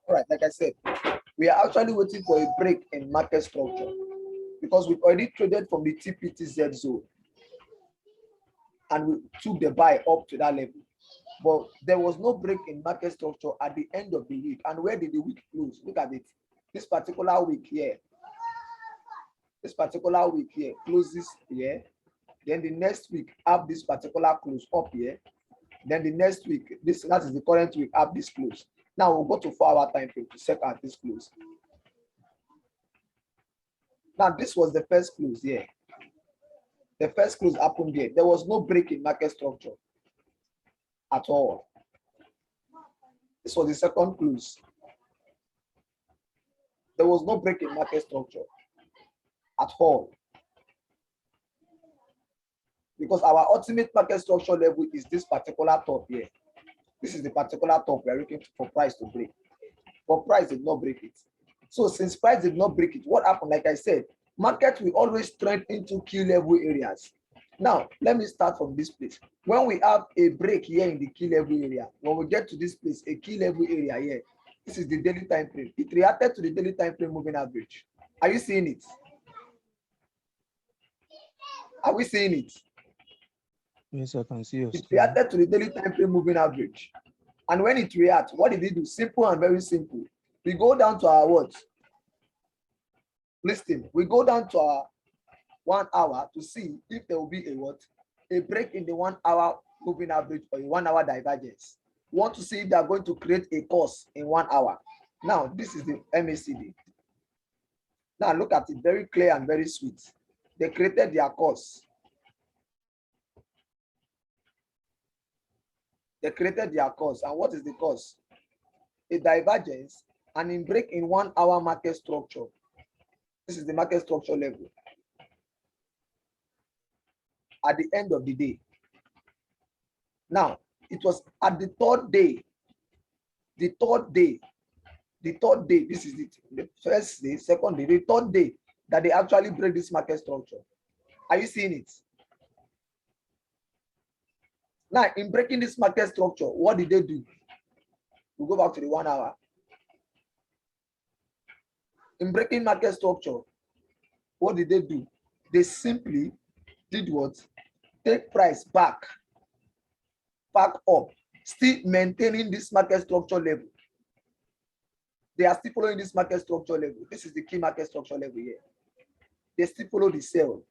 All right, like I said, we are actually waiting for a break in market structure because we've already traded from the TPTZ zone and we took the buy up to that level. But there was no break in market structure at the end of the week. And where did the week close? Look at it. This particular week here closes here. Then the next week have this particular close up here. Then the next week, that is the current week, have this close. Now we'll go to 4-hour time frame to check out this close. Now this was the first close here. The first close happened here. There was no break in market structure at all. This was the second close. There was no break in market structure at all. Because our ultimate market structure level is this particular top here. This is the particular top we are looking for price to break. But price did not break it. So since price did not break it, what happened? Like I said, market will always trend into key level areas. Now, let me start from this place. When we have a break here in the key level area, when we get to this place, a key level area here, this is the daily time frame. It reacted to the daily time frame moving average. Are you seeing it? Are we seeing it? Yes, I can see your It reacted to the daily time frame moving average. And when it reacts, what did it do? Simple and very simple. We go down to our what? Listen, we go down to our 1 hour to see if there will be a what? A break in the 1 hour moving average or a 1 hour divergence. We want to see if they are going to create a course in 1 hour. Now, this is the MACD. Now, look at it, very clear and very sweet. They created their course. They created their course. And what is the course? A divergence and a break in 1 hour market structure. This is the market structure level. At the end of the day. Now, it was at the third day. The third day, this is it. The first day, second day, the third day that they actually break this market structure. Are you seeing it? Now, in breaking this market structure, what did they do? We'll go back to the 1 hour. In breaking market structure, what did they do? They simply did what? Take price back up, still maintaining this market structure level. They are still following this market structure level. This is the key market structure level here. They still follow the sell,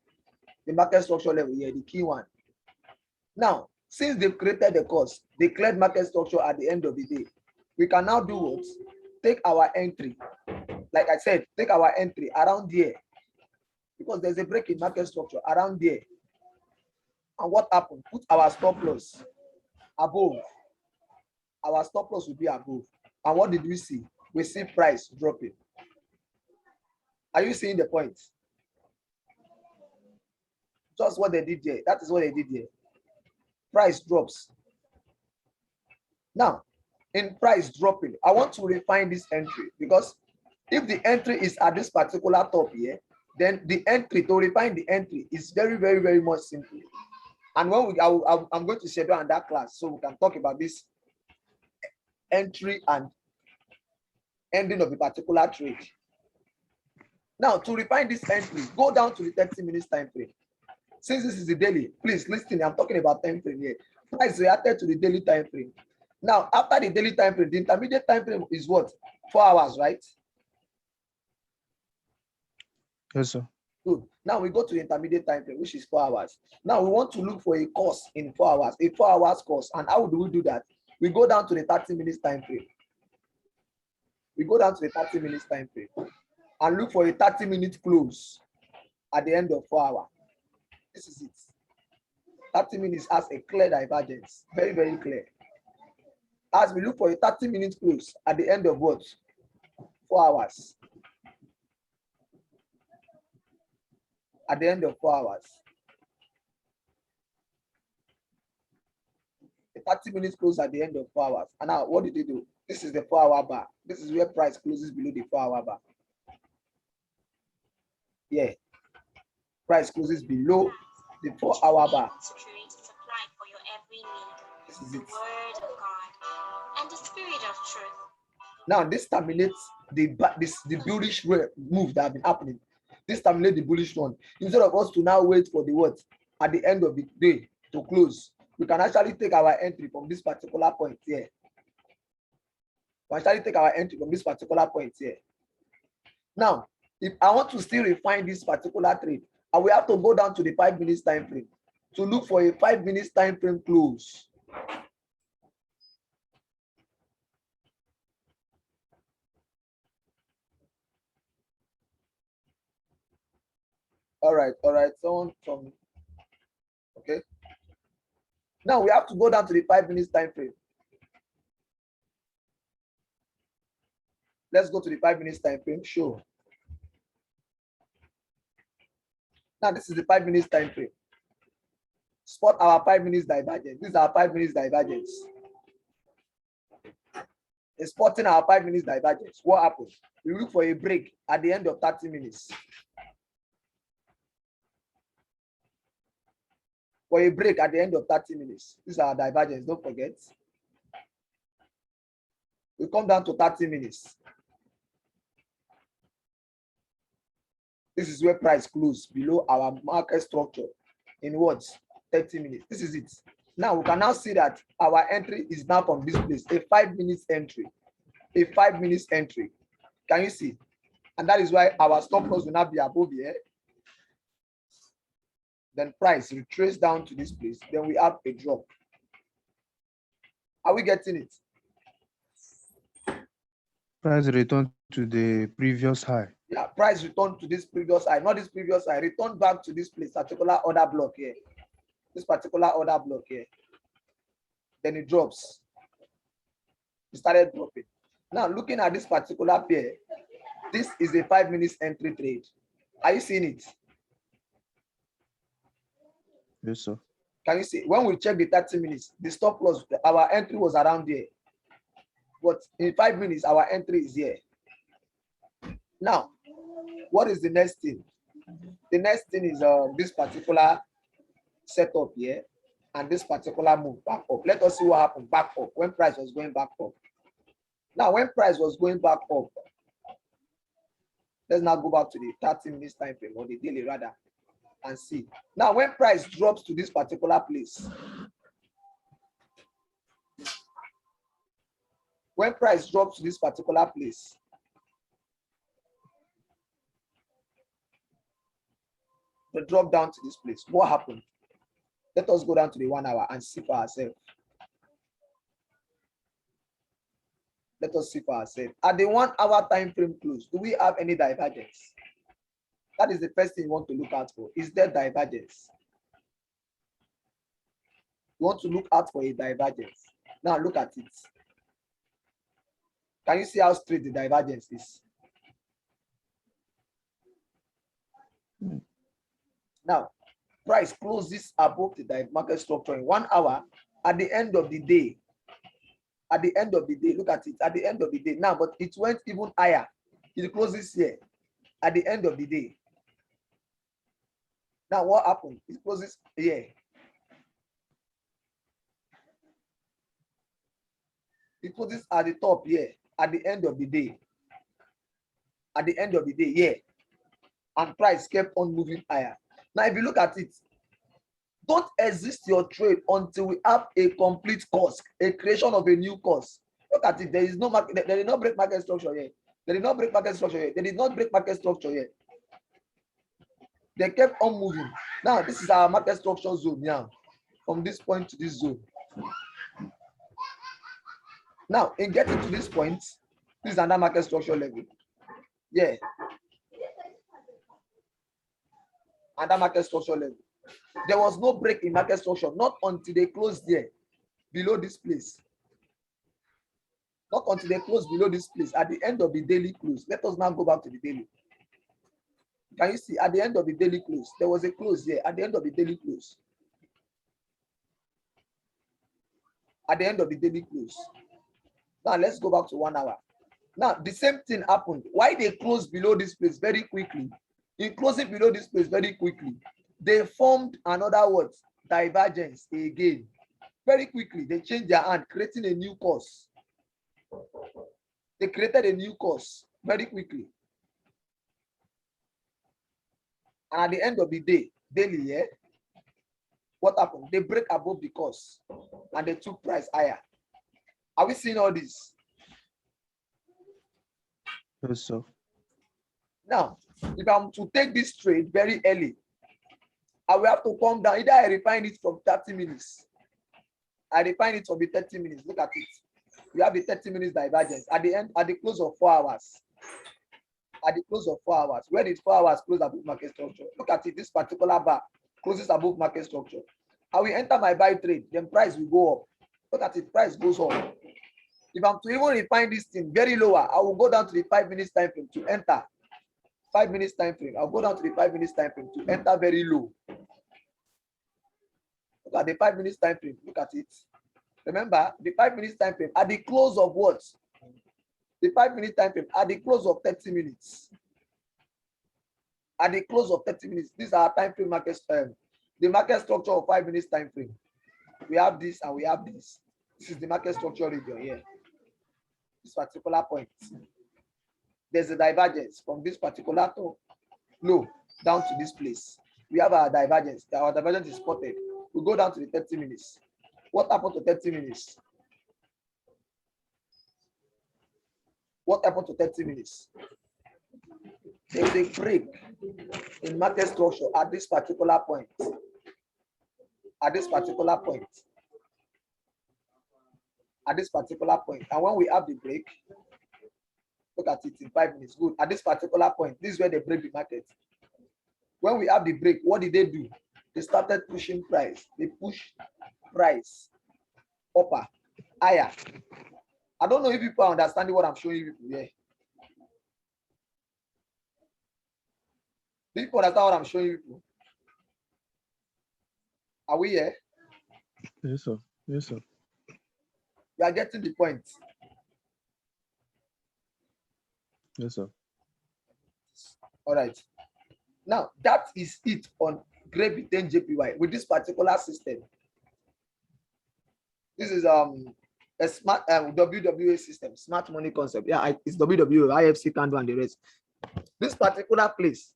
the market structure level here, the key one. Now, since they've created the course, they cleared market structure at the end of the day. We can now do what? Take our entry. Like I said, take our entry around here. Because there's a break in market structure around there. And what happened? Put our stop loss above. Our stop loss will be above. And what did we see? We see price dropping. Are you seeing the point? Just what they did here. That is what they did here. Price drops. Now, in price dropping, I want to refine this entry because if the entry is at this particular top here, then the entry, to refine the entry is very, very, very much simple. And when I'm going to schedule on that class so we can talk about this entry and ending of a particular trade. Now, to refine this entry, go down to the 30 minutes time frame. Since this is the daily, please listen, I'm talking about time frame here. Price reacted to the daily time frame. Now, after the daily time frame, the intermediate time frame is what? 4 hours, right? Yes, sir. Good. Now we go to the intermediate time frame, which is 4 hours. Now we want to look for a course in 4 hours, a 4 hours course. And how do we do that? We go down to the 30 minutes time frame. We go down to the 30 minutes time frame and look for a 30-minute close at the end of 4 hours. This is it. 30 minutes has a clear divergence, very, very clear. As we look for a 30-minute close at the end of what? 4 hours. At the end of 4 hours. A 30-minute close at the end of 4 hours. And now, what did they do? This is the 4-hour bar. This is where price closes below the 4-hour bar. Yeah. Price closes below the 4-hour bar. This is it. The word of God and the spirit of truth. Now this terminates the bullish move that have been happening. This terminates the bullish one. Instead of us to now wait for the what at the end of the day to close, we can actually take our entry from this particular point here. We can actually take our entry from this particular point here. Now, if I want to still refine this particular trade, I will have to go down to the 5 minutes time frame to look for a 5 minutes time frame close. All right, someone from, okay. Now we have to go down to the 5 minutes time frame. Let's go to the 5 minutes time frame. Sure. Now this is the 5 minutes time frame. Spot our 5 minutes divergence. This is our 5 minutes divergence. Spotting our 5 minutes divergence. What happens? We look for a break at the end of 30 minutes. For a break at the end of 30 minutes. This is our divergence, don't forget. We come down to 30 minutes. This is where price close below our market structure in what? 30 minutes. This is it. Now we can now see that our entry is now from this place, a 5 minutes entry. A 5 minutes entry. Can you see? And that is why our stop loss will not be above here. Then price retrace down to this place. Then we have a drop. Are we getting it? Price return to the previous high. Yeah, price return to this previous high, not this previous high. Return back to this place, particular order block here. This particular order block here. Then it drops. It started dropping. Now looking at this particular pair, this is a 5 minutes entry trade. Are you seeing it? Yes, sir. Can you see? When we check the 30 minutes, the stop loss, our entry was around here. But in 5 minutes, our entry is here. Now, what is the next thing? The next thing is this particular setup here and this particular move back up. Let us see what happened back up when price was going back up. Now, when price was going back up, let's now go back to the 30 minutes time frame or the daily rather and see. Now, when price drops to this particular place, when price drops to this particular place, the drop down to this place, what happened? Let us go down to the 1 hour and see for ourselves. Let us see for ourselves. At the 1 hour time frame close, do we have any divergence? That is the first thing you want to look out for. Is there divergence? You want to look out for a divergence. Now look at it. Can you see how straight the divergence is? Now, price closes above the market structure in 1 hour at the end of the day. At the end of the day, look at it. At the end of the day. Now, but it went even higher. It closes here at the end of the day. Now, what happened? It closes here. It closes at the top here at the end of the day. At the end of the day, yeah. And price kept on moving higher. Now, if you look at it, don't exist your trade until we have a complete course, a creation of a new course. Look at it. There is no market. There did not break market structure yet. They did not break market structure yet. They did not break market structure yet. They kept on moving. Now, this is our market structure zone now. From this point to this zone. Now, in getting to this point, this is another market structure level. Yeah. Another market structure level. There was no break in market structure, not until they closed there, below this place. Not until they closed below this place at the end of the daily close. Let us now go back to the daily. Can you see at the end of the daily close? There was a close here at the end of the daily close. At the end of the daily close. Now let's go back to 1 hour. Now the same thing happened. Why they closed below this place very quickly? In closing below this place very quickly, they formed another word, divergence again. Very quickly, they changed their hand, creating a new course. They created a new course very quickly. And at the end of the day, daily, yeah, what happened? They break above the course and they took price higher. Are we seeing all this? Yes, sir. Now, if I'm to take this trade very early, I will have to come down. Either I refine it from 30 minutes. I refine it from the 30 minutes. Look at it. We have the 30 minutes divergence. At the end, at the close of 4 hours. At the close of 4 hours. Where did 4 hours close above market structure? Look at it. This particular bar closes above market structure. I will enter my buy trade. Then price will go up. Look at it. Price goes up. If I'm to even refine this thing very lower, I will go down to the 5 minutes time frame to enter. 5 minutes time frame. I'll go down to the 5 minutes time frame to enter very low. Look at the 5 minutes time frame. Look at it. Remember, the 5 minutes time frame at the close of what? The 5 minute time frame at the close of 30 minutes. At the close of 30 minutes. These are time frame market the market structure of 5 minutes time frame. We have this and we have this. This is the market structure region here. This particular point. There's a divergence from this particular low down to this place. We have our divergence. Our divergence is spotted. We go down to the 30 minutes. What happened to 30 minutes? What happened to 30 minutes? There's a break in market structure at this particular point. At this particular point. At this particular point. And when we have the break, look at it in 5 minutes. Good. At this particular point, this is where they break the market. When we have the break, what did they do? They started pushing price. They push price upper, higher. I don't know if people are understanding what I'm showing you here. Do people understand what I'm showing you? Are we here? Yes, sir. Yes, sir. You are getting the point. Yes, sir. All right. Now, that is it on Great Britain JPY with this particular system. This is a smart WWA system, smart money concept. Yeah, it's WWA, IFC candle and the rest. This particular place,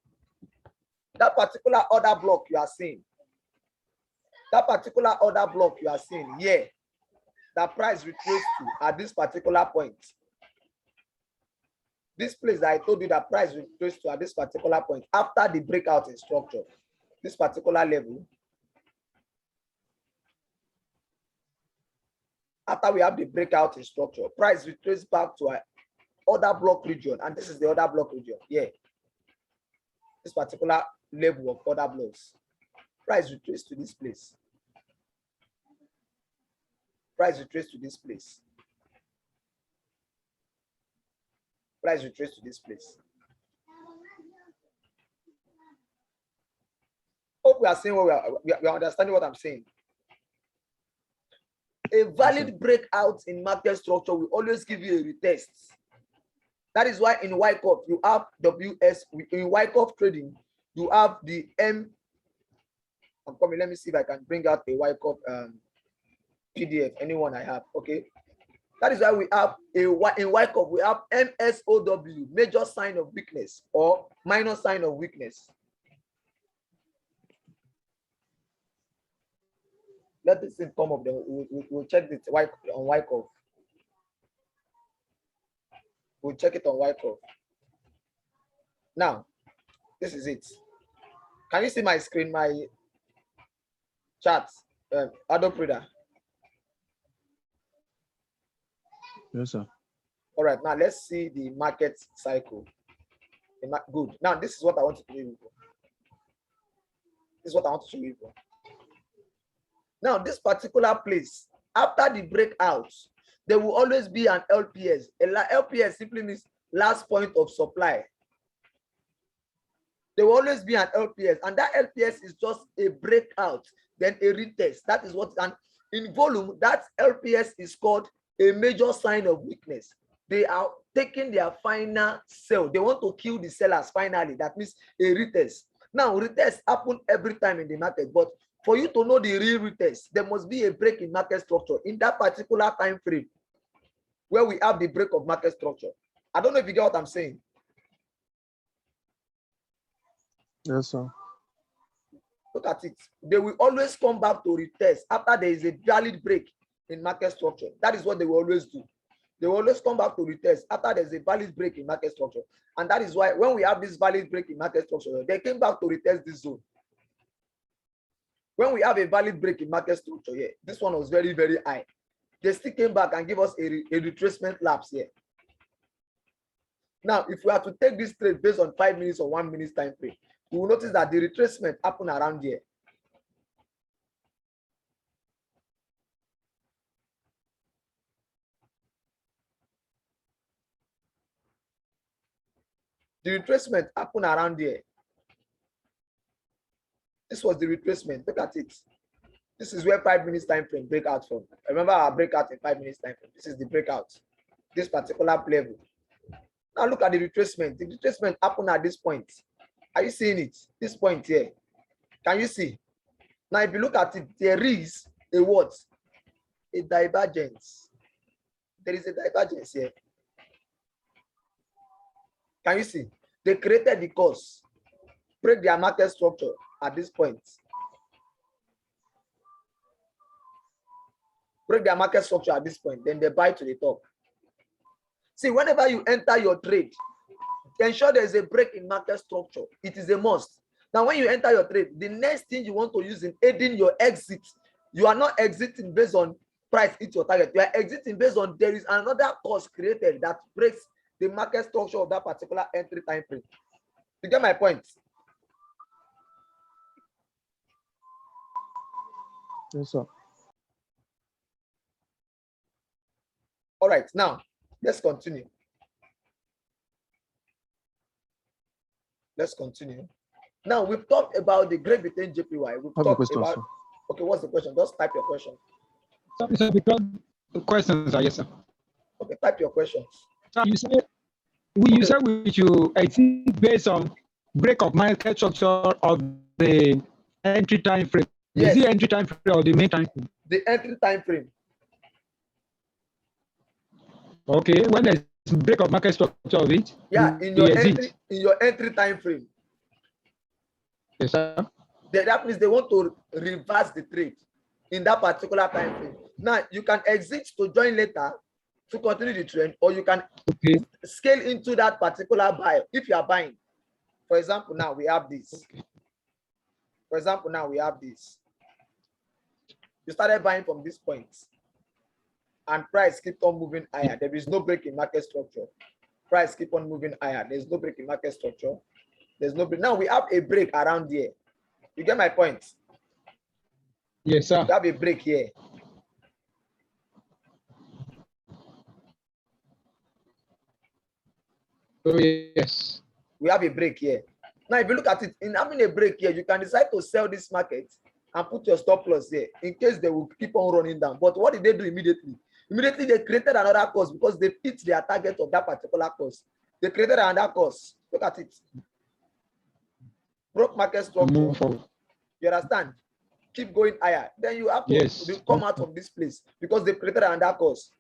that particular order block you are seeing, that particular order block you are seeing here, that price retraced to at this particular point. This place that I told you that price retraced to at this particular point after the breakout in structure, this particular level. After we have the breakout in structure, price retraced back to our order block region, and this is the order block region. Yeah, this particular level of order blocks. Price retraced to this place. Price retraced to this place. Price retraced to this place. Hope we are saying what we are understanding what I'm saying. A valid breakout in market structure will always give you a retest. That is why in Wyckoff you have WS. In Wyckoff trading, you have the M. I'm coming. Let me see if I can bring out a Wyckoff PDF. Anyone I have. Okay. That is why we have in Wyckoff we have MSOW, major sign of weakness or minor sign of weakness. Let this thing come up. Then we'll check it on Wyckoff. We'll check it on Wyckoff. Now, this is it. Can you see my screen, my chat? Adobe Reader. Yes, sir. All right, now let's see the market cycle. Good. Now, this is what I want to show you. This is what I want to show you. Now, this particular place, after the breakout, there will always be an LPS. LPS simply means last point of supply. There will always be an LPS, and that LPS is just a breakout, then a retest. That is what, and in volume, that LPS is called a major sign of weakness. They are taking their final sell. They want to kill the sellers finally. That means a retest. Now, retests happen every time in the market, but for you to know the real retest, there must be a break in market structure in that particular time frame. where we have the break of market structure. I don't know if you get what I'm saying. Yes, sir. Look at it. They will always come back to retest after there is a valid break in market structure. That is what they will always do. They will always come back to retest after there's a valid break in market structure. And that is why when we have this valid break in market structure, they came back to retest this zone. When we have a valid break in market structure, yeah, this one was very, very high. They still came back and give us a retracement lapse here. Now, if we are to take this trade based on 5 minutes or 1 minute time frame, you will notice that the retracement happened around here. The retracement happened around here. This was the retracement. Look at it. This is where 5 minutes time frame breakout from. Remember our breakout in 5 minutes time frame. This is the breakout. This particular level. Now look at the retracement. The retracement happened at this point. Are you seeing it? This point here. Can you see? Now if you look at it, there is a what? A divergence. There is a divergence here. Can you see? They created the course, break their market structure at this point. Break their market structure at this point, then they buy to the top. See, whenever you enter your trade, ensure there is a break in market structure. It is a must. Now, when you enter your trade, the next thing you want to use in aiding your exit, you are not exiting based on price hit your target. You are exiting based on there is another course created that breaks the market structure of that particular entry time frame. You get my point? Yes, sir. All right, now let's continue. Let's continue. Now we've talked about the grade between JPY. We've I have a talked question, about. sir. Okay, what's the question? Just type your question. So because the questions are yes, sir. Okay, type your questions. So you say you said we should exit based on break of market structure of the entry time frame. Yes. Is it entry time frame or the main time frame? The entry time frame. Okay, when there's break of market structure of it, Yeah, in your entry time frame. Yes, sir. That means they want to reverse the trade in that particular time frame. Now you can exit to join later to continue the trend, or you can scale into that particular buy if you are buying. For example, now we have this. For example, now we have this. You started buying from this point, and price keep on moving higher. There is no break in market structure. Price keep on moving higher. There's no break in market structure. There's no break. Now we have a break around here. You get my point? Yes, sir. We have a break here. Oh, yes. We have a break here. Now, if you look at it, in having a break here, you can decide to sell this market and put your stop loss here in case they will keep on running down. But what did they do immediately? Immediately, they created another course because they hit their target of that particular course. They created another course. Look at it. Broke market structure. You understand? Keep going higher. Then you have to come out of this place because they created another course.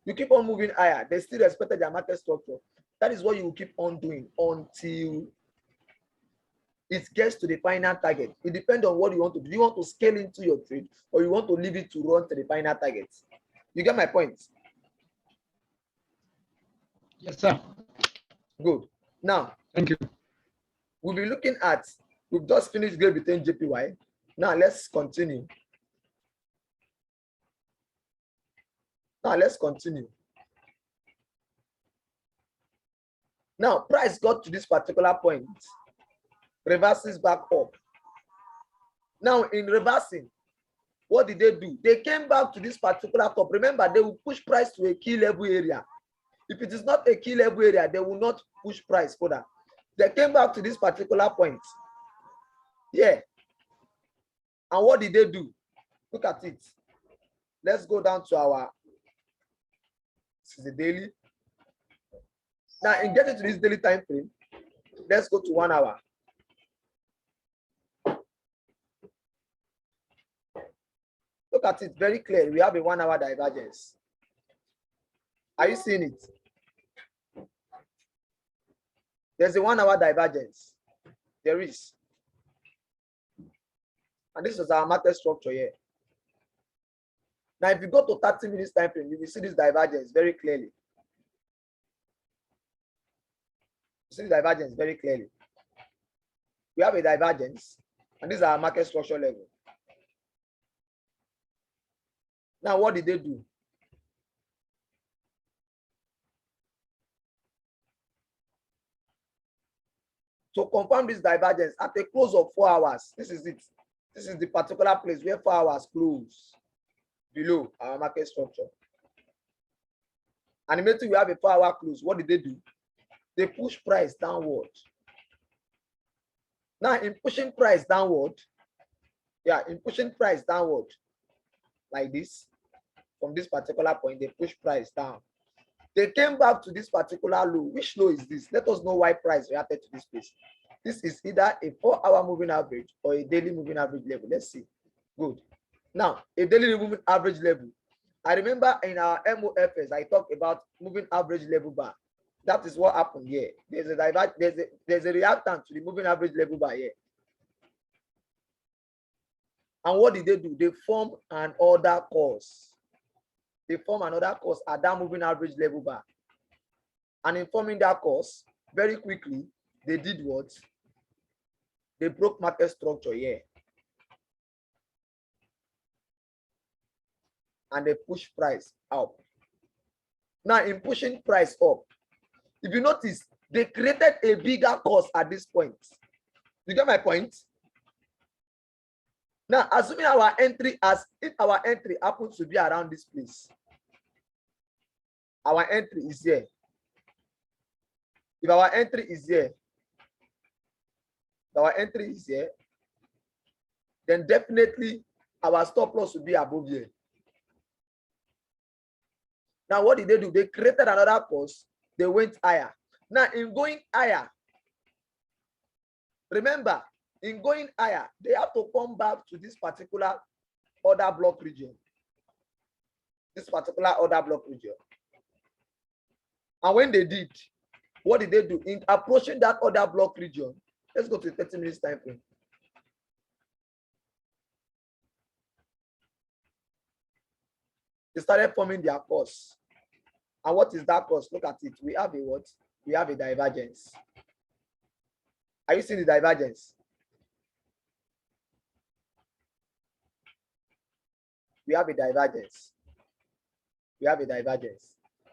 You keep on moving higher. They still respected their market structure. That is what you will keep on doing until it gets to the final target. It depends on what you want to do. Do you want to scale into your trade or you want to leave it to run to the final target? You get my point? Yes, sir. Good. Now, thank you. We'll be looking at, we've just finished grade between JPY. Now let's continue. Now, price got to this particular point, reverses back up. Now, in reversing, what did they do? They came back to this particular top. Remember, they will push price to a key level area. If it is not a key level area, they will not push price further. They came back to this particular point. Yeah. And what did they do? Look at it. Let's go down to our, this is the daily. Now, in getting to this daily time frame, let's go to 1 hour. Look at it very clear. We have a 1 hour divergence. Are you seeing it? There's a 1 hour divergence. There is. And this is our market structure here. Now, if you go to 30 minutes time frame, you will see this divergence very clearly. You see the divergence very clearly. We have a divergence, and this is our market structure level. Now, what did they do? To confirm this divergence, at a close of 4 hours, this is it. This is the particular place where 4 hours close below our market structure. And immediately we have a 4 hour close. What did they do? They push price downward. Now, in pushing price downward, like this, from this particular point, they push price down. They came back to this particular low. Which low is this? Let us know why price reacted to this place. This is either a 4 hour moving average or a daily moving average level. Let's see. Good. Now, a daily moving average level. I remember in our MOFS, I talked about moving average level bar. That is what happened here. There's a reactant to the moving average level bar here. And what did they do? They form an order course. They form another course at that moving average level bar. And in forming that course, very quickly, they did what? They broke market structure here. And they push price up. Now, in pushing price up, if you notice, they created a bigger course at this point. You get my point? Now, assuming our entry, if our entry happens to be around this place, our entry is here. If our entry is here, then definitely our stop loss will be above here. Now, what did they do? They created another course. They went higher. Now, in going higher, remember, in going higher, they have to come back to this particular order block region. And when they did, what did they do? In approaching that order block region, let's go to 30 minutes time frame. They started forming their course. And what is that course? Look at it. We have a what? We have a divergence. Are you seeing the divergence? We have a divergence.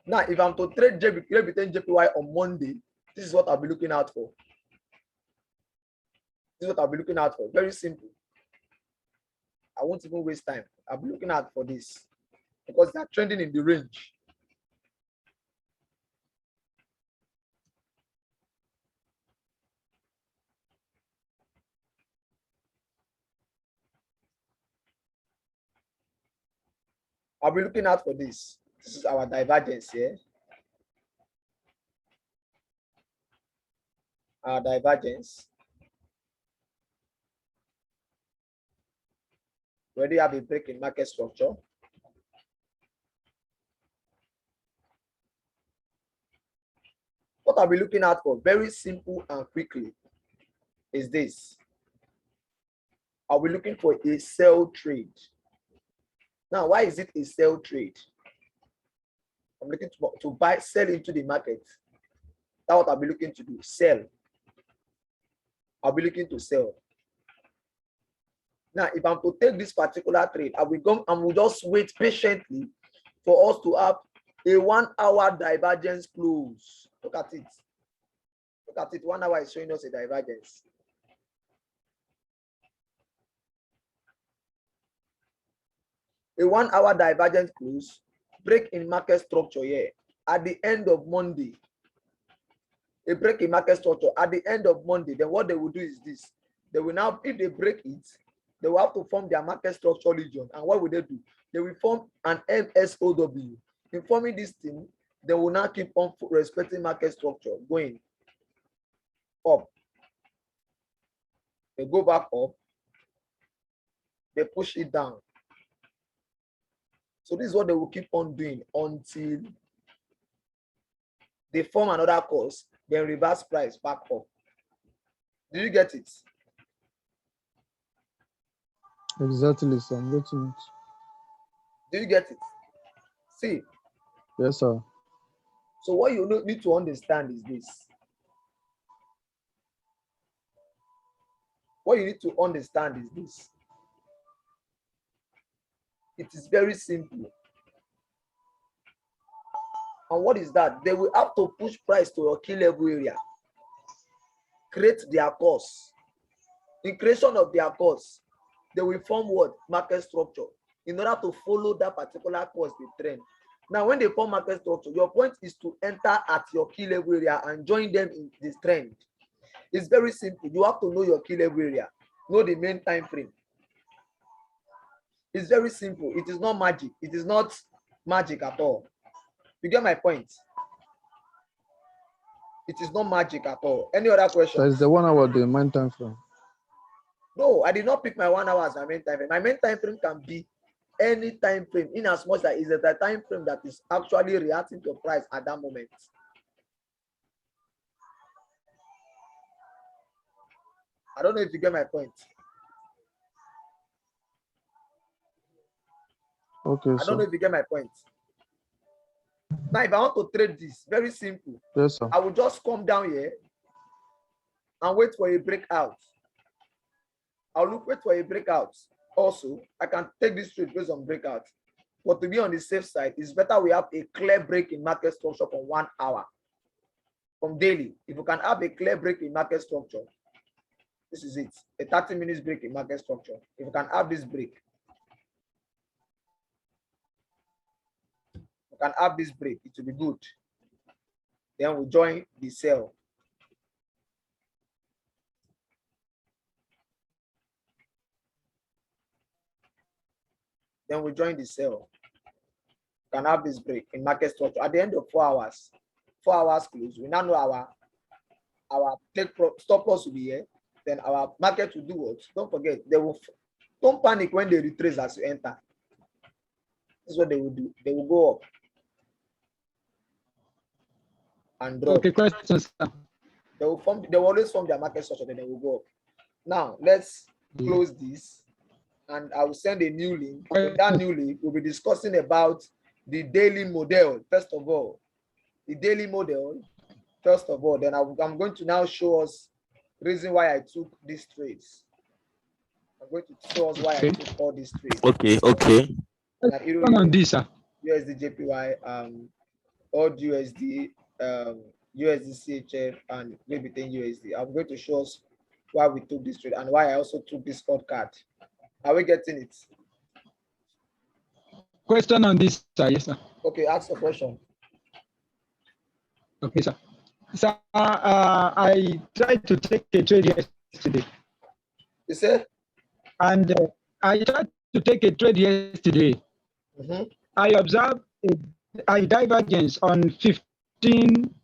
Now, if I'm to trade JPY on Monday, this is what I'll be looking out for. Very simple. I won't even waste time. I'll be looking out for this because they're trending in the range. I'll be looking out for this. This is our divergence here. Our divergence. We already have a break in market structure. What I'll be looking out for, very simple and quickly, is this. I'll be looking for a sell trade. Now, why is it a sell trade? I'm looking to buy, sell into the market. That's what I'll be looking to do. Sell. I'll be looking to sell. Now, if I'm to take this particular trade, I will go and will just wait patiently for us to have a 1 hour divergence close. Look at it. 1 hour is showing us a divergence. A 1 hour divergence close, break in market structure here at the end of Monday. A break in market structure at the end of Monday. Then what they will do is this. They will now, if they break it, they will have to form their market structure region. And what will they do? They will form an MSOW. In forming this thing, they will now keep on respecting market structure, going up. They go back up. They push it down. So this is what they will keep on doing until they form another course, then reverse price back up. Do you get it? Exactly, sir. I'm getting it. Do you get it? See, Yes, sir. so what you need to understand is this. What you need to understand is this. It is very simple. And what is that? They will have to push price to your key level area. Create their course. In creation of their course, they will form what? Market structure. In order to follow that particular course, the trend. Now, when they form market structure, your point is to enter at your key level area and join them in this trend. It's very simple. You have to know your key level area. Know the main time frame. It's very simple. It is not magic. It is not magic at all. You get my point? It is not magic at all. Any other question? So it's the 1 hour the main time frame. No, I did not pick my 1 hour as my main time frame. My main time frame can be any time frame, in as much as it is the time frame that is actually reacting to price at that moment. I don't know if you get my point. Okay, I don't know sir. if you get my point. Now, if I want to trade this, very simple. Yes, sir. I will just come down here and wait for a breakout. Wait for a breakout. Also, I can take this trade based on breakout. But to be on the safe side, it's better we have a clear break in market structure from 1 hour. From daily. If you can have a clear break in market structure, this is it. A 30 minutes break in market structure. If you can have this break, you can have this break, it will be good. Then we join the sell. Then we join the sell. You can have this break in market structure. At the end of 4 hours, 4 hours close, we now know our stop loss will be here. Then our market will do what? Don't forget, don't panic when they retrace as you enter. This is what they will do. They will go up and drop. Okay, questions. They will always form their market structure, then they will go up. Now let's close this, and I will send a new link. With that new link, we'll be discussing about the daily model. First of all, the daily model. First of all, then I'm going to now show us the reason why I took these trades. I'm going to show us why I took all these trades. Okay. On this, sir. USD JPY, odd USD, USD CHF, and maybe 10 USD. I'm going to show us why we took this trade and why I also took this odd card. Are we getting it? Question on this, sir. Yes, sir. Okay, ask the question. Okay, sir. Sir, I tried to take a trade yesterday. You say? And I tried to take a trade yesterday. I observed a divergence on 15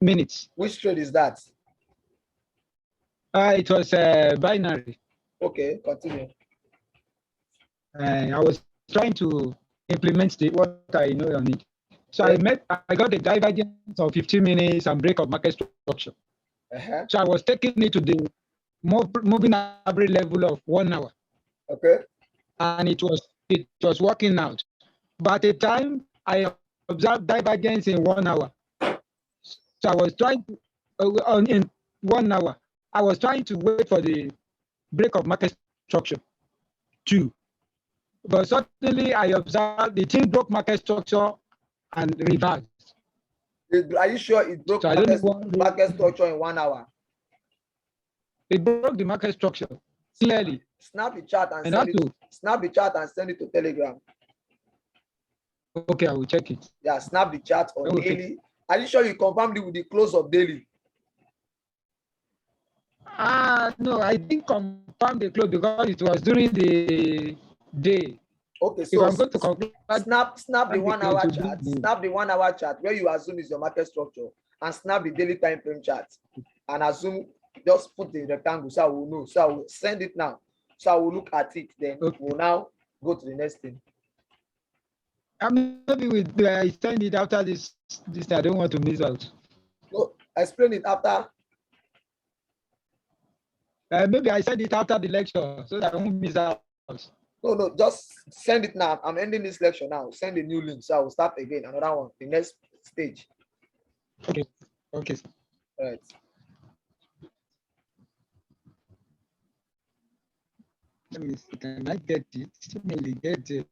minutes. Which trade is that? It was binary. Okay, continue. I was trying to implement what I know on it. So I got a divergence of 15 minutes and break of market structure. So I was taking it to the moving average level of 1 hour. Okay. And it was working out. But at the time I observed divergence in 1 hour. So I was trying to, in 1 hour, I was trying to wait for the break of market structure 2. But suddenly I observed the thing broke market structure and reversed. Are you sure it broke market structure in 1 hour? It broke the market structure clearly. Snap the chart and send it. Snap the chart and send it to Telegram. Okay, I will check it. Yeah, snap the chart on daily. Are you sure you confirmed it with the close of daily? No, I didn't confirm the close because it was during the day. Okay, so if I'm going to conclude, snap the 1 hour chart. Snap the 1 hour chart where you assume is your market structure, and snap the daily time frame chart and assume, just put the rectangle so I will know. So I will send it now. So I will look at it. Then we'll now go to the next thing. Maybe I send it after this. I don't want to miss out. explain it after. Maybe I send it after the lecture so that I won't miss out. No, just send it now. I'm ending this lecture now. Send a new link. So I will start again. Another one, the next stage. Okay. Okay. All right. Let me see. Can I get it? Let me get it.